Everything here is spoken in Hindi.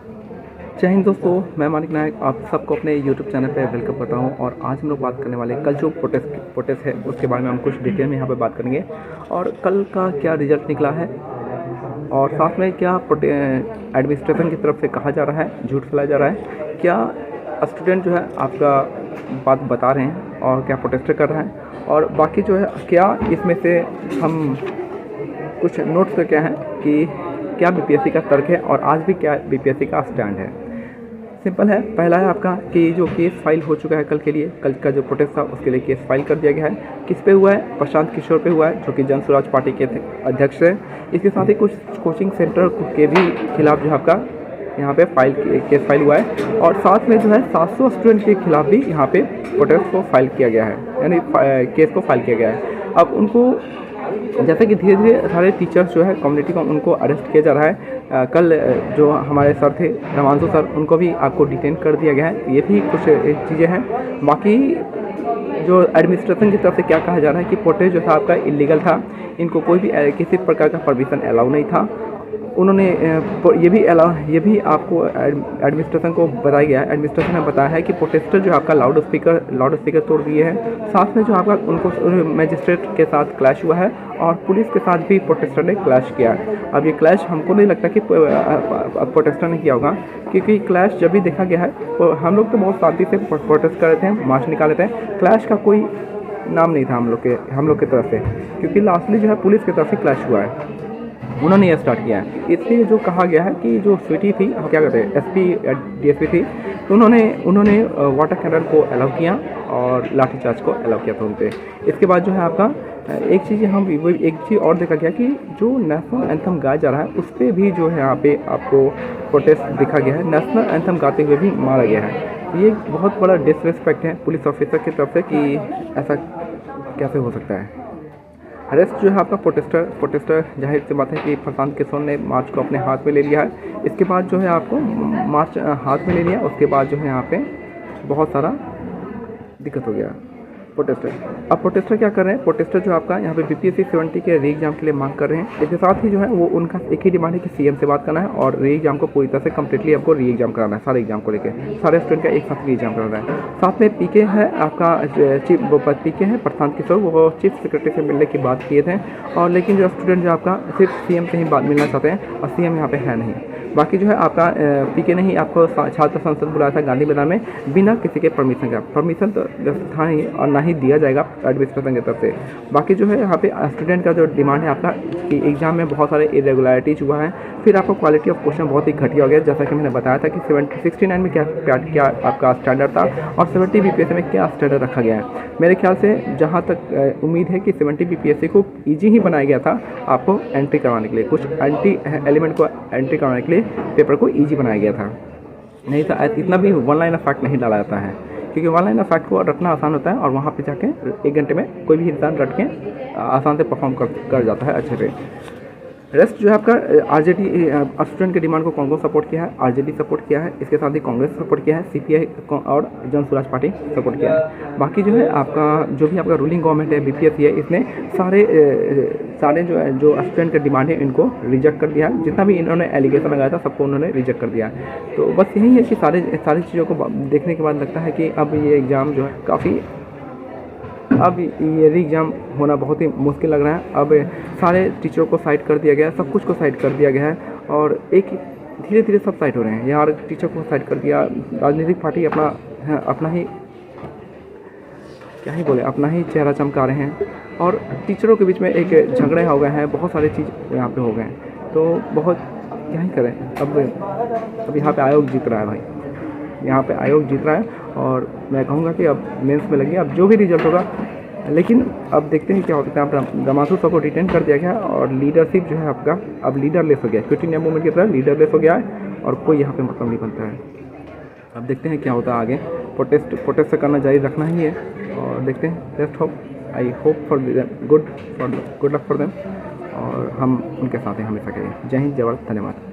जय हिंद दोस्तों, मैं मानिक नायक आप सबको अपने YouTube चैनल पे वेलकम करता हूँ। और आज हम लोग बात करने वाले कल जो प्रोटेस्ट है उसके बारे में हम कुछ डिटेल में यहाँ पे बात करेंगे और कल का क्या रिजल्ट निकला है और साथ में क्या एडमिनिस्ट्रेशन की तरफ से कहा जा रहा है, झूठ फैलाया जा रहा है, क्या स्टूडेंट जो है आपका बात बता रहे हैं और क्या प्रोटेस्ट कर रहा है और बाकी जो है क्या इसमें से हम कुछ नोट्स करके हैं कि क्या बीपीएससी का तर्क है और आज भी क्या बीपीएससी का स्टैंड है। सिंपल है। पहला है आपका कि जो केस फाइल हो चुका है कल के लिए, कल का जो प्रोटेस्ट था उसके लिए केस फाइल कर दिया गया है। किस पे हुआ है? प्रशांत किशोर पे हुआ है जो कि जन स्वराज पार्टी के अध्यक्ष हैं। इसके साथ ही कुछ कोचिंग सेंटर के भी खिलाफ जो है आपका यहाँ पे केस फाइल हुआ है और साथ में जो है 700 स्टूडेंट के खिलाफ भी यहाँ पे प्रोटेस्ट को फाइल किया गया है, यानी केस को फाइल किया गया है। अब उनको जैसे कि धीरे धीरे सारे टीचर्स जो है कम्युनिटी को उनको अरेस्ट किया जा रहा है। कल जो हमारे सर थे रमांशु सर, उनको भी आपको डिटेन कर दिया गया है। ये भी कुछ चीज़ें हैं। बाकी जो एडमिनिस्ट्रेशन की तरफ से क्या कहा जा रहा है कि प्रोटेस्ट जो था आपका इलीगल था, इनको कोई भी किसी प्रकार का परमिशन अलाउ नहीं था। उन्होंने ये भी आपको एडमिनिस्ट्रेशन को बताया गया है। एडमिनिस्ट्रेशन ने बताया है कि प्रोटेस्टर जो आपका लाउड स्पीकर तोड़ दिए हैं। साथ में जो आपका उनको मजिस्ट्रेट के साथ क्लैश हुआ है और पुलिस के साथ भी प्रोटेस्टर ने क्लैश किया है। अब ये क्लैश हमको नहीं लगता कि प्रोटेस्टर ने किया होगा, क्योंकि क्लैश जब भी देखा गया है तो हम लोग तो बहुत शांति से प्रोटेस्ट कर रहे थे, मार्च निकाले थे। क्लैश का कोई नाम नहीं था हम लोग की तरफ से, क्योंकि लास्टली जो है पुलिस की तरफ से क्लैश हुआ है, उन्होंने यह स्टार्ट किया है। इसलिए जो कहा गया है कि जो स्वीटी थी, क्या कहते हैं, एसपी डीएसपी थी, तो उन्होंने वाटर कैनन को अलाउ किया और लाठीचार्ज को अलाउ किया था उन पर। इसके बाद जो है आपका एक चीज़ और देखा गया कि जो नेशनल एंथम गाया जा रहा है उस पर भी जो है यहाँ पे आपको प्रोटेस्ट दिखा गया है। नेशनल एंथम गाते हुए भी मारा गया है। ये बहुत बड़ा डिसरिस्पेक्ट है पुलिस ऑफिसर की तरफ से कि ऐसा कैसे हो सकता है। अरेस्ट जो है आपका प्रोटेस्टर जाहिर सी बात है कि प्रशांत किशोर ने मार्च को अपने हाथ में ले लिया है। इसके बाद जो है आपको मार्च हाथ में ले लिया, उसके बाद जो है यहाँ पे बहुत सारा दिक्कत हो गया प्रोटेस्टर। अब प्रोटेस्टर क्या कर रहे हैं? प्रोटेस्टर जो आपका यहाँ पे बीपीएससी 70 के री एग्जाम के लिए मांग कर रहे हैं। इसके साथ ही जो है वो उनका एक ही डिमांड है कि सीएम से बात करना है और री एग्जाम को पूरी तरह से कम्प्लीटली आपको री एग्जाम कराना है। सारे एग्जाम को लेकर सारे स्टूडेंट का एक साथ री एग्जाम कराना है। साथ में पीके है आपका पीके है प्रशांत किशोर, वो चीफ सेक्रेटरी से मिलने की बात किए थे और लेकिन जो स्टूडेंट जो आपका सिर्फ सीएम से ही बात मिलना चाहते हैं और सीएम यहाँ पे है नहीं। बाकी जो है आपका पीके ने ही आपको छात्र संसद बुलाया था गांधी मैदान में बिना किसी के परमिशन का। परमिशन तो था नहीं और ना ही दिया जाएगा एडमिनिस्ट्रेशन की तरफ से। बाकी जो है यहाँ पे स्टूडेंट का जो डिमांड है आपका कि एग्जाम में बहुत सारे इरेगुलरिटीज हुआ है, फिर आपको क्वालिटी ऑफ क्वेश्चन बहुत ही घटिया हो गया। जैसा कि मैंने बताया था कि 69 में क्या आपका स्टैंडर्ड था और 70 बीपीएससी में क्या स्टैंडर्ड रखा गया है। मेरे ख्याल से जहाँ तक उम्मीद है कि 70 बीपीएससी को ईजी ही बनाया गया था आपको एंट्री करवाने के लिए, कुछ एंटी एलिमेंट को एंट्री करवाने के लिए पेपर को ईजी बनाया गया था। नहीं तो इतना भी वन लाइन ऑफ फैक्ट नहीं डाला जाता है, क्योंकि वन लाइन ऑफ फैक्ट को रटना आसान होता है और वहाँ पे जाके 1 घंटे में कोई भी इंसान रट के आसान से परफॉर्म कर जाता है अच्छे से। रेस्ट जो है आपका आरजेडी स्टूडेंट के डिमांड को कौन कौन सपोर्ट किया है? आरजेडी सपोर्ट किया है, इसके साथ ही कांग्रेस सपोर्ट किया है, सीपीआई और जन स्वराज पार्टी सपोर्ट किया है। बाकी जो है आपका जो भी आपका रूलिंग गवर्नमेंट है बीपीएससी है, इसने सारे जो स्टूडेंट के डिमांड है इनको रिजेक्ट कर दिया है। जितना भी इन्होंने एलिगेशन लगाया था सबको उन्होंने रिजेक्ट कर दिया है। तो बस यही है कि सारी चीज़ों को देखने के बाद लगता है कि अब ये एग्ज़ाम जो है अब ये री एग्ज़ाम होना बहुत ही मुश्किल लग रहा है। अब सारे टीचरों को साइड कर दिया गया है, सब कुछ को साइड कर दिया गया है और एक धीरे धीरे सब साइड हो रहे हैं। यार टीचर को साइड कर दिया, राजनीतिक पार्टी अपना ही क्या ही बोले, अपना ही चेहरा चमका रहे हैं और टीचरों के बीच में एक झगड़े हो गए हैं, बहुत सारे चीज़ यहाँ पे हो गए हैं। तो बहुत क्या ही करें। अब यहाँ पे आयोग जीत रहा है भाई, यहाँ पे आयोग जीत रहा है और मैं कहूँगा कि अब मेंस में लगे, अब जो भी रिजल्ट होगा। लेकिन अब देखते हैं क्या होता है। रमांशु सर को डिटेन कर दिया गया और लीडरशिप जो है आपका अब लीडरलेस हो गया, क्विट इंडिया मूवमेंट की तरह लीडरलेस हो गया है और कोई यहाँ पे मतलब नहीं बनता है। अब देखते हैं क्या होता है आगे। प्रोटेस्ट करना जारी रखना ही है और देखते हैं। Best hope, I hope for good luck for them और हम उनके साथ हैं हमेशा के लिए। जय हिंद, जय भारत, धन्यवाद।